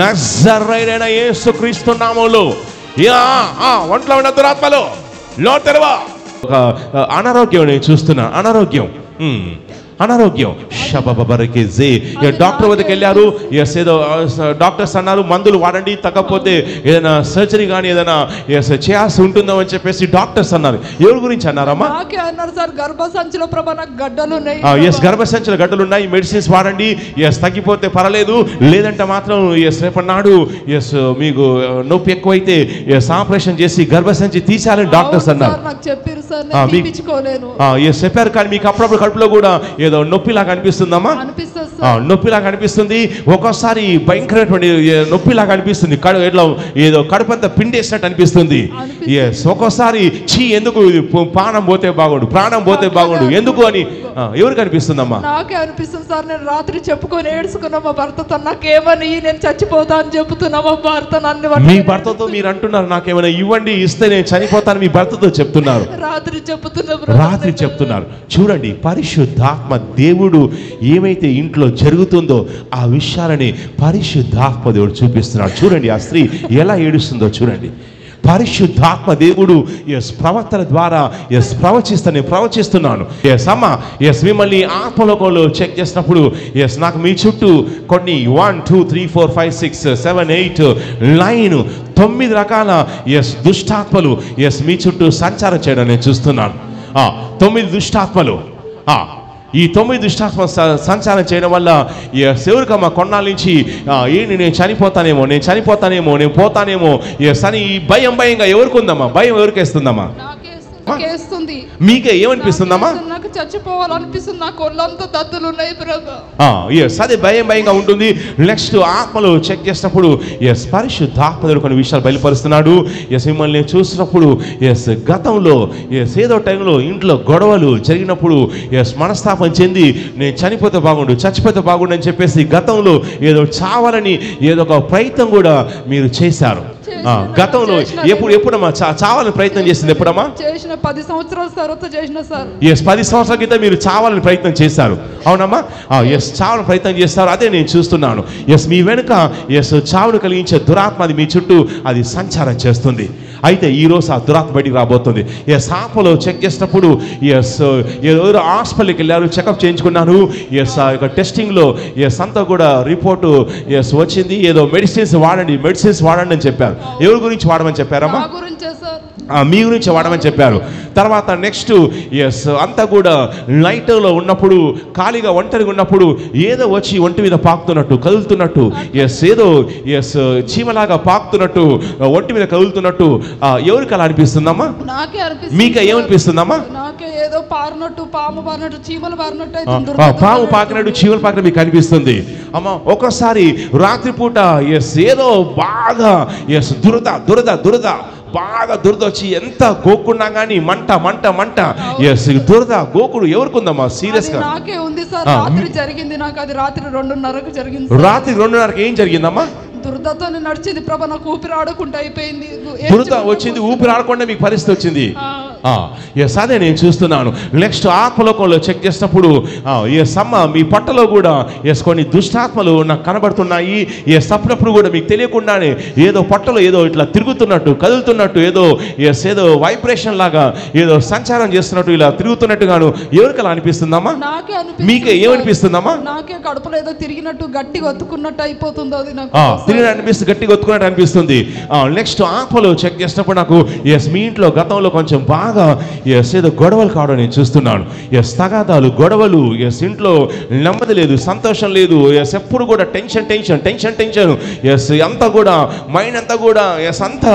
నజరేయుడైన యేసుక్రీస్తు నామములో ఒంట్లో ఉన్న దురాత్మలు నోరు తెరవ. ఒక అనారోగ్యం నేను చూస్తున్నా, అనారోగ్యం షబబబరకేజే. డాక్టర్ వద్దకు వెళ్ళారు, ఏదో డాక్టర్స్ అన్నారు మందులు వాడండి, తగ్గకపోతే ఏదైనా సర్జరీ కానీ ఏదైనా చేయాల్సి ఉంటుందో అని చెప్పేసి డాక్టర్స్ అన్నారు. ఎవరి గురించి అన్నారమ్మా? గర్భసంచిలో గడ్డలు ఉన్నాయి. గర్భసంచిలో గడ్డలు ఉన్నాయి, మెడిసిన్స్ వాడండి, తగ్గిపోతే పర్వాలేదు, లేదంటే మాత్రం రేపటి నాడు మీకు నొప్పి ఎక్కువైతే ఆపరేషన్ చేసి గర్భసంచి తీసేయాలని డాక్టర్స్ అన్నారు. చెప్పారు. కానీ మీకు అప్పుడప్పుడు కడుపులో కూడా ఏదో నొప్పిలాగా అనిపిస్తుందమ్మా? నొప్పిలాగా అనిపిస్తుంది. ఒక్కోసారి భయంకరమైనటువంటి నొప్పిలాగా అనిపిస్తుంది, ఏదో కడుపంతా పిండేసినట్టు అనిపిస్తుంది. ఒక్కోసారి ఎందుకు ప్రాణం పోతే బాగుండు ఎందుకు అని ఎవరికి అనిపిస్తుందమ్మా? నాకే అనిపిస్తుంది సార్. నేను రాత్రి చెప్పుకొని ఏడుచుకున్నా మా భర్తతో, నాకేమని నేను చచ్చిపోతా అని చెప్తున్నా మా భర్త. మీ భర్తతో మీరు అంటున్నారు నాకేమైనా ఇవ్వండి, ఇస్తే నేను చనిపోతాను మీ భర్తతో చెప్తున్నారు, రాత్రి చెప్తున్నారు. చూడండి, పరిశుద్ధాత్మ దేవుడు ఏమైతే ఇంట్లో జరుగుతుందో ఆ విషయాలని పరిశుద్ధాత్మ దేవుడు చూపిస్తున్నాడు. చూడండి ఆ స్త్రీ ఎలా ఏడుస్తుందో చూడండి. పరిశుద్ధాత్మ దేవుడు ప్రవక్తల ద్వారా ప్రవచిస్తున్నాను. మిమ్మల్ని ఆత్మలోకంలో చెక్ చేసినప్పుడు నాకు మీ చుట్టూ కొన్ని 1 2 3 4 5 6 7 8 9 9 రకాల దుష్టాత్మలు మీ చుట్టూ సంచారం చేయడం నేను చూస్తున్నాను. 9 దుష్టాత్మలు. ఈ 9 దుష్టాత్మ సంచారం చేయడం వల్ల ఎవరికమ్మా కొన్నాళ్ళ నుంచి ఏంటి నేను చనిపోతానేమో నేను పోతానేమో అని భయంగా ఎవరికి ఉందమ్మా? భయం ఎవరికి వేస్తుందమ్మా? మీకే ఏమనిపిస్తుందమ్మా? నాకు చచ్చిపోవాలనిపిస్తుంది, నాకు ఒళ్ళంతా దద్దులు ఉన్నాయి ప్రభు. అదే భయంగా ఉంటుంది. నెక్స్ట్ ఆత్మలు చెక్ చేసినప్పుడు పరిశుద్ధాత్మ కొన్ని విషయాలు బయలుపరుస్తున్నాడు. మిమ్మల్ని చూసినప్పుడు గతంలో ఏదో టైంలో ఇంట్లో గొడవలు జరిగినప్పుడు మనస్తాపం చెంది నేను చచ్చిపోతే బాగుండు అని చెప్పేసి గతంలో ఏదో చావాలని ఏదో ఒక ప్రయత్నం కూడా మీరు చేశారు. గతంలో ఎప్పుడమ్మా చావాలని ప్రయత్నం చేసింది? ఎప్పుడమ్మా? 10 సంవత్సరాల తర్వాత చేసిన సార్. 10 సంవత్సరాల క్రితం మీరు చావాలని ప్రయత్నం చేశారు, అవునమ్మా? చావాలని ప్రయత్నం చేస్తారు. అదే నేను చూస్తున్నాను. మీ వెనుక చావును కలిగించే దురాత్మ అది మీ చుట్టూ అది సంచారం చేస్తుంది. అయితే ఈరోజు ఆ దురాత్మ బయటికి రాబోతుంది. ఆత్మలో చెక్ చేసినప్పుడు ఎవరు హాస్పిటల్కి వెళ్ళారు, చెకప్ చేయించుకున్నాను. టెస్టింగ్లో అంతా కూడా రిపోర్టు వచ్చింది. ఏదో మెడిసిన్స్ వాడండి అని చెప్పారు. ఎవరి గురించి వాడమని చెప్పారమ్మా? మీ గురించి వాడమని చెప్పారు. తర్వాత నెక్స్ట్ అంతా కూడా నైట్లో ఉన్నప్పుడు ఖాళీగా ఒంటరిగా ఉన్నప్పుడు ఏదో వచ్చి ఒంటి మీద పాకుతున్నట్టు కదులుతున్నట్టు ఏదో చీమలాగా పాకుతున్నట్టు ఒంటి మీద కదులుతున్నట్టు ఎవరికి అలా అనిపిస్తుందమ్మా? మీకే ఏమనిపిస్తుందమ్మా? ఏదో పారినట్టు, పాము పారినట్టు, చీమలు పారినట్టు, పాము పాకినట్టు, చీమలు పాకినట్టు మీకు అనిపిస్తుంది అమ్మా. ఒక్కోసారి రాత్రిపూట ఏదో బాగా దురద బాగా దురద వచ్చి ఎంత గోకున్నా గానీ మంట దురద గోకుడు ఎవరికి ఉందమ్మా? సీరియస్ గా నాకే ఉంది సార్. రాత్రి జరిగింది నాకు, అది రాత్రి 2:30కు జరిగింది. రాత్రి 2:30కి ఏం జరిగిందమ్మా? దురదతో నడిచింది ప్రభు, నాకు ఊపిరి ఆడకుండా అయిపోయింది. దురద వచ్చింది, ఊపిరి ఆడకుండా మీకు పరిస్థితి వచ్చింది. అదే నేను చూస్తున్నాను. నెక్స్ట్ ఆత్మలోకంలో చెక్ చేసినప్పుడు మీ పొట్టలో కూడా కొన్ని దుష్టాత్మలు నాకు కనబడుతున్నాయి. అప్పుడప్పుడు కూడా మీకు తెలియకుండానే ఏదో పొట్టలో ఏదో ఇట్లా తిరుగుతున్నట్టు కదులుతున్నట్టు ఏదో వైబ్రేషన్ లాగా ఏదో సంచారం చేస్తున్నట్టు ఇలా తిరుగుతున్నట్టుగాను ఎవరికి అలా అనిపిస్తుందమ్మా? మీకే ఏమనిపిస్తుందమ్మా? నాకే కడుపులో ఏదో తిరిగినట్టు గట్టిగా ఒత్తుకున్నట్టు అయిపోతుంది. అది నాకు అనిపిస్తుంది, గట్టిగా ఒత్తుకున్నట్టు అనిపిస్తుంది. నెక్స్ట్ ఆత్మలో చెక్ చేసినప్పుడు నాకు మీ ఇంట్లో గతంలో కొంచెం బాగా ఏదో గొడవలు కావడం నేను చూస్తున్నాను. తగాదాలు, గొడవలు, ఇంట్లో నెమ్మది లేదు, సంతోషం లేదు, ఎప్పుడు కూడా టెన్షన్ అంతా కూడా మైండ్ అంతా కూడా అంతా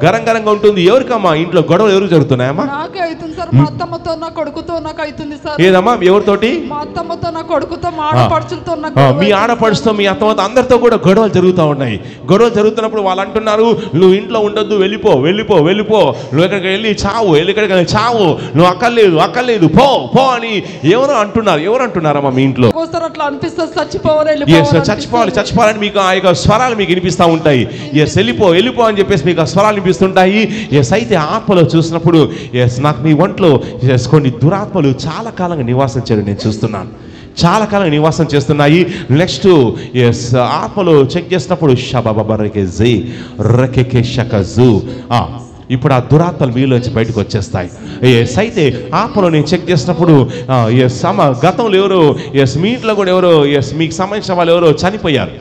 గరంగా ఉంటుంది. ఎవరికమ్మా ఇంట్లో గొడవలు ఎవరికి జరుగుతున్నాయమ్మా? నాకే అవుతుంది సార్. మా అత్తమ్మతో, నా కొడుకుతో నాకు అవుతుంది సార్. ఏదమ్మా? ఎవరితోటి? మా అత్తమ్మతో, నా కొడుకుతో, మా ఆడపడుచులతో, మీ ఆడపడుచుతో, మీ అత్తమ్మతో, అందరితో కూడా గొడవలు జరుగుతూ ఉన్నాయి. గొడవలు జరుగుతున్నప్పుడు వాళ్ళు అంటున్నారు నువ్వు ఇంట్లో ఉండొద్దు, వెళ్ళిపో, నువ్వు ఎక్కడికి వెళ్ళి చావు, నువ్వు అక్కర్లేదు పో అని ఎవరు అంటున్నారమ్మా మీ ఇంట్లో? అట్లా అనిపిస్తుంది, చచ్చిపోవాలని మీకు ఆ యొక్క స్వరాలు మీకు వినిపిస్తూ ఉంటాయి. వెళ్ళిపో అని చెప్పేసి మీకు ఆ స్వరాలు వినిపిస్తుంటాయి. అయితే ఆత్మలో చూసినప్పుడు నాకు మీ ఒంట్లో కొన్ని దురాత్మలు చాలా కాలంగా నివాసం చేయడం నేను చూస్తున్నాను. చాలా కాలం నివాసం చేస్తున్నాయి. నెక్స్ట్ ఎస్ ఆత్మలో చెక్ చేసినప్పుడు షబబబరకెజి రకెకె షకజు ఇప్పుడు ఆ దురాత్మలు మీలోంచి బయటకు వచ్చేస్తాయి. ఎస్ అయితే ఆత్మలో నేను చెక్ చేసినప్పుడు ఎస్ గతంలో ఎవరో ఎస్ మీ ఇంట్లో కూడా ఎవరో ఎస్ మీకు సంబంధించిన వాళ్ళు ఎవరో చనిపోయారు.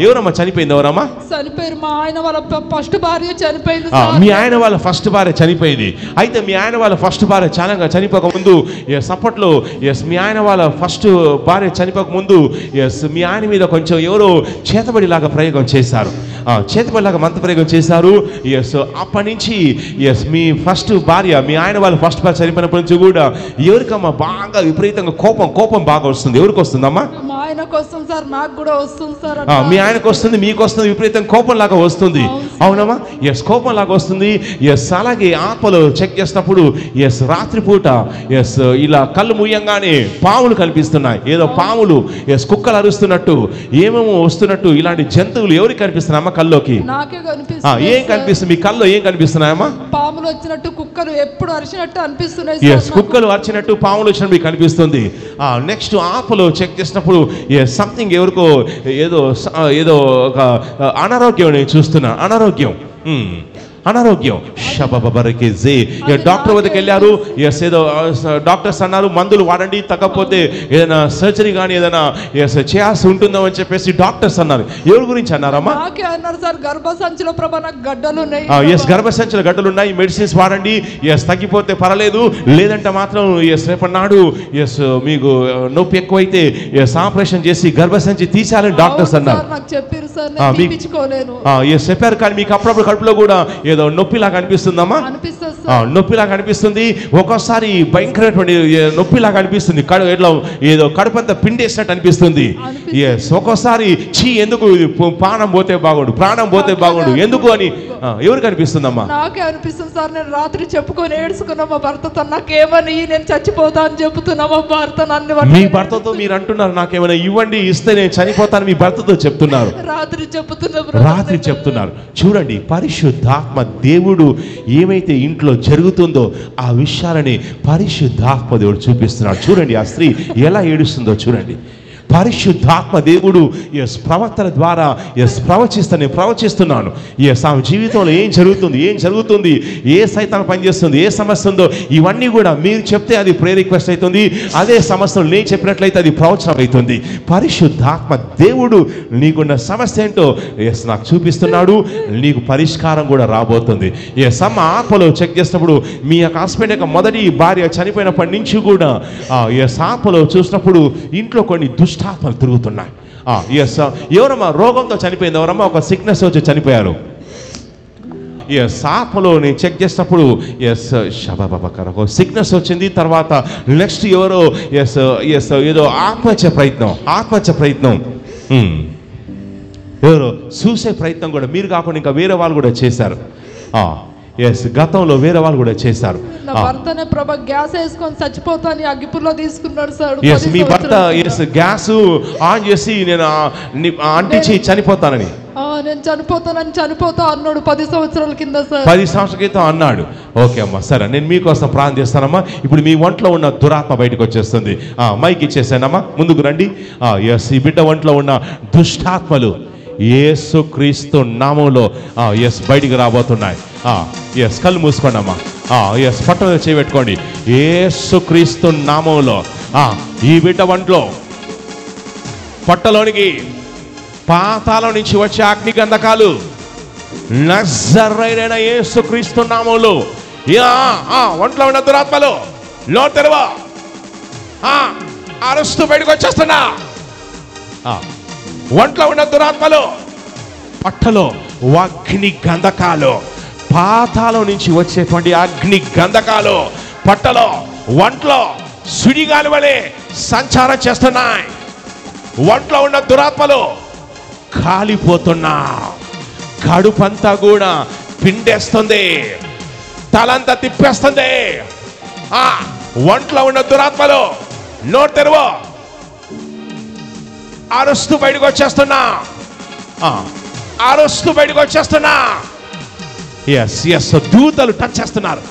ఎవరమ్మా చనిపోయింది? ఎవరమ్మా చనిపోయారు? మా ఆయన వాళ్ళ ఫస్ట్ భార్య చనిపోయింది. మీ ఆయన వాళ్ళ ఫస్ట్ భార్య చనిపోయింది. అయితే మీ ఆయన వాళ్ళ ఫస్ట్ భార్య చనిపోక ముందు ఎస్ అప్పట్లో ఎస్ మీ ఆయన వాళ్ళ ఫస్ట్ భార్య చనిపోక ముందు ఎస్ మీ ఆయన మీద కొంచెం ఎవరో చేతబడిలాగా ప్రయోగం చేశారు. చేతబడిలాగా మంత్ర ప్రయోగం చేశారు. ఎస్ అప్పటి నుంచి ఎస్ మీ ఫస్ట్ భార్య మీ ఆయన వాళ్ళ ఫస్ట్ భార్య చనిపోయినప్పటి నుంచి కూడా ఎవరికమ్మా బాగా విపరీతంగా కోపం బాగా వస్తుంది. ఎవరికి వస్తుందమ్మా? మా ఆయనకు వస్తుంది సార్, నాకు కూడా వస్తుంది సార్. మీ ఆయనకు వస్తుంది, మీకు వస్తుంది, విపరీతంగా కోపం లాగా వస్తుంది. అవునమ్మా? ఎస్ కోపం లాగా వస్తుంది. ఎస్ అలాగే ఆత్మలో చెక్ చేసినప్పుడు ఎస్ రాత్రిపూట ఎస్ ఇలా కళ్ళు ముయ్యంగానే పాములు కనిపిస్తున్నాయి. ఏదో పాములు ఎస్ కుక్కలు అరుస్తున్నట్టు ఏమేమో వస్తున్నట్టు ఇలాంటి జంతువులు ఎవరికి కనిపిస్తున్నాయమ్మా కల్లోకి? నాకే కనిపిస్తుంది. ఏం కనిపిస్తుంది మీ కల్లో? ఏం కనిపిస్తున్నాయమ్మా? పాములు వచ్చినట్టు, కుక్కలు ఎప్పుడు అరిచినట్టు అనిపిస్తున్నాయి. ఎస్ కుక్కలు అరిచినట్టు, పాములు వచ్చినట్టు మీకు కనిపిస్తుంది. నెక్స్ట్ ఆత్మలో చెక్ చేసినప్పుడు ఎస్ సంథింగ్ ఎవరికో ఏదో ఒక అనారోగ్యం నేను చూస్తున్నా. అనారోగ్యం షబబరకెజి. డాక్టర్ వద్దకు వెళ్ళారు. ఎస్ ఏదో డాక్టర్స్ అన్నారు మందులు వాడండి, తగ్గకపోతే ఏదైనా సర్జరీ కానీ ఏదైనా ఎస్ చేయాల్సి ఉంటుందో అని చెప్పేసి డాక్టర్స్ అన్నారు. ఎవరి గురించి అన్నారమ్మా? నాకే అన్నారు సార్. గర్భసంచిలో ప్రభా నాకు గడ్డలు ఉన్నాయి. ఎస్ గర్భసంచిలో గడ్డలు ఉన్నాయి, మెడిసిన్స్ వాడండి, ఎస్ తగ్గిపోతే పర్వాలేదు, లేదంటే మాత్రం ఎస్ రేపటి నాడు ఎస్ మీకు నొప్పి ఎక్కువైతే ఎస్ ఆపరేషన్ చేసి గర్భసంచి తీసేయాలని డాక్టర్స్ అన్నారు. నాకు చెప్పారు సార్, ఎస్ చెప్పారు. కానీ మీకు అప్పుడప్పుడు కడుపులో కూడా ఏదో నొప్పిలాగా అనిపిస్తుందమ్మా? నొప్పిలాగా అనిపిస్తుంది. ఒక్కోసారి భయంకరమైనటువంటి నొప్పిలాగా అనిపిస్తుంది. ఏదో కడుపంతా పిండేసినట్టు అనిపిస్తుంది. ఎస్ ఒక్కోసారి ఎందుకు ప్రాణం పోతే బాగుండు ఎందుకు అని ఎవరికి అనిపిస్తుందమ్మా? నాకే అనిపిస్తుంది సార్. నేను రాత్రి చెప్పుకొని ఏడ్చుకున్నా మా భర్తతో, నాకేమని నేను చచ్చిపోతా అని చెప్తున్నా మా భర్త. మీ భర్తతో మీరు అంటున్నారు నాకేమైనా ఇవ్వండి, ఇస్తే నేను చనిపోతాను మీ భర్తతో చెప్తున్నారు. రాత్రి చెప్తున్నారు. చూడండి పరిశుద్ధాత్మ దేవుడు ఏమైతే ఇంట్లో జరుగుతుందో ఆ విషయాలని పరిశుద్ధాత్మ దేవుడు చూపిస్తున్నాడు. చూడండి ఆ స్త్రీ ఎలా ఏడుస్తుందో చూడండి. పరిశుద్ధాత్మ దేవుడు ఎస్ ప్రవక్తల ద్వారా ఎస్ ప్రవచిస్తున్నాను. ఎస్ ఆమె జీవితంలో ఏం జరుగుతుంది, ఏ సైతాన్ పనిచేస్తుంది, ఏ సమస్య ఉందో ఇవన్నీ కూడా మీరు చెప్తే అది ప్రేయర్ రిక్వెస్ట్ అవుతుంది. అదే సమస్యలు నేను చెప్పినట్లయితే అది ప్రవచనం అవుతుంది. పరిశుద్ధాత్మ దేవుడు నీకున్న సమస్య ఏంటో ఎస్ నాకు చూపిస్తున్నాడు. నీకు పరిష్కారం కూడా రాబోతుంది. ఎస్ అమ్మ ఆత్మలో చెక్ చేసినప్పుడు మీ యొక్క హస్బెండ్ యొక్క మొదటి భార్య చనిపోయినప్పటి నుంచి కూడా ఎస్ ఆత్మలో చూసినప్పుడు ఇంట్లో కొన్ని దుష్టాత్మలు తిరుగుతున్నాయి. ఎస్ ఎవరమ్మా రోగంతో చనిపోయింది? ఎవరమ్మా ఒక సిక్నెస్ వచ్చి చనిపోయారు? ఎస్ ఆత్మలో నేను చెక్ చేసినప్పుడు ఎస్ శబబకర ఒక సిక్నెస్ వచ్చింది. తర్వాత నెక్స్ట్ ఎవరో ఎస్ ఏదో ఆత్మహత్య ప్రయత్నం ఎవరో చూసే ప్రయత్నం కూడా మీరు కాకుండా ఇంకా వేరే వాళ్ళు కూడా చేశారు. ఎస్ గతంలో వేరే వాళ్ళు కూడా చేశారు. భర్తనే ప్రభా గ్యాస్ వేసుకొని చచ్చిపోతాను అగ్గిపుల్లో తీసుకున్నాడు సార్. ఎస్ మీ భర్త ఎస్ గ్యాస్ ఆన్ చేసి నేను అంటించి చనిపోతానని నేను చనిపోతా అన్నాడు 10 సంవత్సరాల కింద సార్. 10 సంవత్సరాల క్రితం అన్నాడు. ఓకే అమ్మా సరే నేను మీకోసం ప్రార్థన చేస్తానమ్మా. ఇప్పుడు మీ ఒంట్లో ఉన్న దురాత్మ బయటకు వచ్చేస్తుంది. మైక్ ఇచ్చేసానమ్మా, ముందుకు రండి. ఎస్ ఈ బిడ్డ ఒంట్లో ఉన్న దుష్టాత్మలు యేసుక్రీస్తు నామంలో ఎస్ బయటికి రాబోతున్నాయి. ఎస్ కళ్ళు మూసుకోండి అమ్మా. ఎస్ పట్టణ చేయబెట్టుకోండి. యేసుక్రీస్తు నామంలో ఈ బిడ్డ ఒంట్లో పొట్టలోనికి పాతాళం నుంచి వచ్చే అగ్ని గంధకాలు నజరేయుడైన యేసుక్రీస్తు నామంలో ఒంట్లో ఉన్న దురాత్మలు నోరు తెరవ అరుస్తూ బయటకు వచ్చేస్తున్నా. ఒంట్లో ఉన్న దురాత్మలు పట్టలో అగ్ని గంధకాలు, పాతాళం నుంచి వచ్చేటువంటి అగ్ని గంధకాలు పట్టలో ఒంట్లో సుడిగాలి వలె సంచారం చేస్తున్నాయి. ఒంట్లో ఉన్న దురాత్మలు కాలిపోతున్నా, కడుపంతా కూడా పిండేస్తుంది, తలంతా తిప్పేస్తుంది. ఒంట్లో ఉన్న దురాత్మలు నోరు తెరువు అరుస్తూ బయటకు వచ్చేస్తున్నా. ఎస్ ఎస్ దూతలు టచ్ చేస్తున్నారు,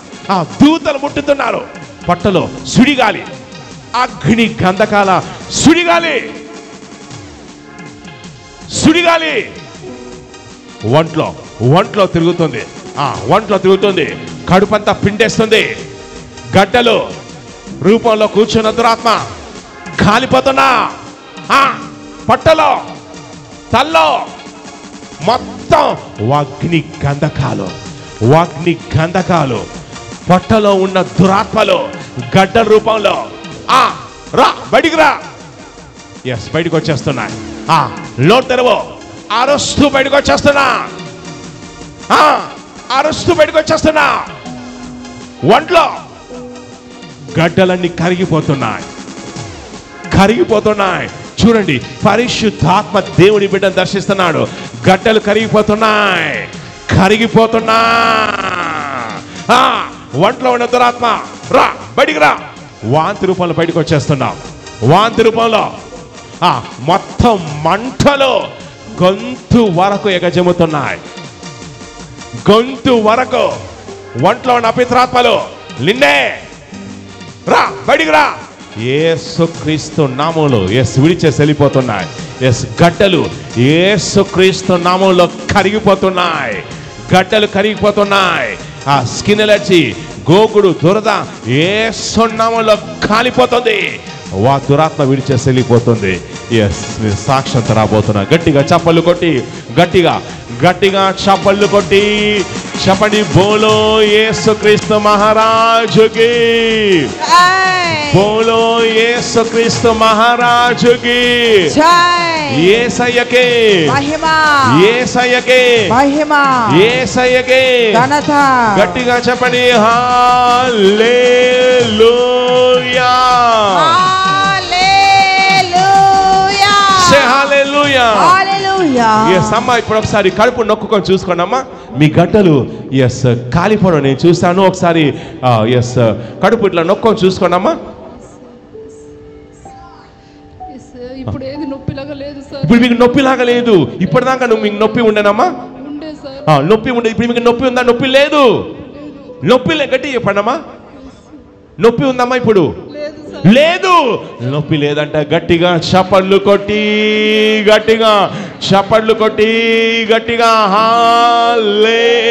దూతలు ముట్టుతున్నారు. పట్టలో సుడిగాలి అగ్ని గంధకాల సుడిగాలి ఒంట్లో తిరుగుతుంది. ఒంట్లో తిరుగుతుంది, కడుపంతా పిండేస్తుంది. గడ్డలు రూపంలో కూర్చున్న దురాత్మ కాలిపోతున్నా, పట్టలో తల్లో మొత్తం అగ్ని గంధకాలు పొట్టలో ఉన్న దురాత్మలు గడ్డ రూపంలో రా బయటికి రా. ఎస్, బయటకు వచ్చేస్తున్నాయి. లోటు తెరవు. అరుస్తూ బయటకు వచ్చేస్తున్నా. ఒంట్లో గడ్డలన్నీ కరిగిపోతున్నాయి. చూడండి, పరిశుద్ధాత్మ దేవుని బిడ్డను దర్శిస్తున్నాడు. గడ్డలు కరిగిపోతున్నాయి. ఒంట్లో ఉన్న దురాత్మ రా బయటికి రా. వాంతి రూపంలో బయటకు వచ్చేస్తున్నాం. వాంతి రూపంలో మొత్తం మంటలు గొంతు వరకు ఎగజెముతున్నాయి. గొంతు వరకు ఒంట్లో ఉన్న అపిత్రాత్మలు నిన్నే రా బయటికి రా. యేసుక్రీస్తు నామములో విడిచేసి వెళ్ళిపోతున్నాయి. గడ్డలు యేసుక్రీస్తు నామములో కరిగిపోతున్నాయి. గడ్డలు కరిగిపోతున్నాయి. స్కిన్ ఎలర్జీ, గోగుడు, దురద యేసు నామములో కాలిపోతుంది. దురాత్మ విడిచేసి వెళ్ళిపోతుంది. మీరు సాక్షాత్తు రాబోతున్నా. గట్టిగా చప్పళ్ళు కొట్టి, గట్టిగా చప్పళ్ళు కొట్టి చెప్పండి, బోలో యేసుక్రీస్తు మహారాజుకి, బోలో యేసుక్రీస్తు మహారాజుకి, యేసయ్యకే ఘనత. గట్టిగా చెప్పండి, హల్లెలూయా. అమ్మా, ఇప్పుడు ఒకసారి కడుపు నొక్కుకొని చూసుకోండి అమ్మా. మీ గడ్డలు కాలిపోవడం నేను చూస్తాను. ఒకసారి కడుపు ఇట్లా నొక్కొని చూసుకోండి అమ్మా. ఇప్పుడు మీకు నొప్పిలాగా లేదు. ఇప్పటిదాకా మీకు నొప్పి ఉండేనమ్మా? నొప్పి ఉండే. ఇప్పుడు మీకు నొప్పి ఉందా? నొప్పి లేదు. గట్టి చెప్పండమ్మా. నొప్పి ఉందమ్మా? ఇప్పుడు లేదు. నొప్పి లేదంట. గట్టిగా చప్పళ్ళు కొట్టి హల్లెలూయా.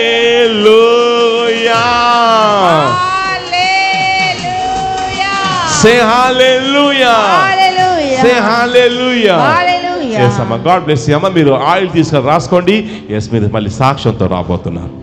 Say hallelujah. Say hallelujah. Yes అమ్మా. God bless you అమ్మా. మీరు ఆయిల్ తీసుకొని రాసుకోండి. మీరు మళ్ళీ సాక్ష్యంతో రాబోతున్నారు.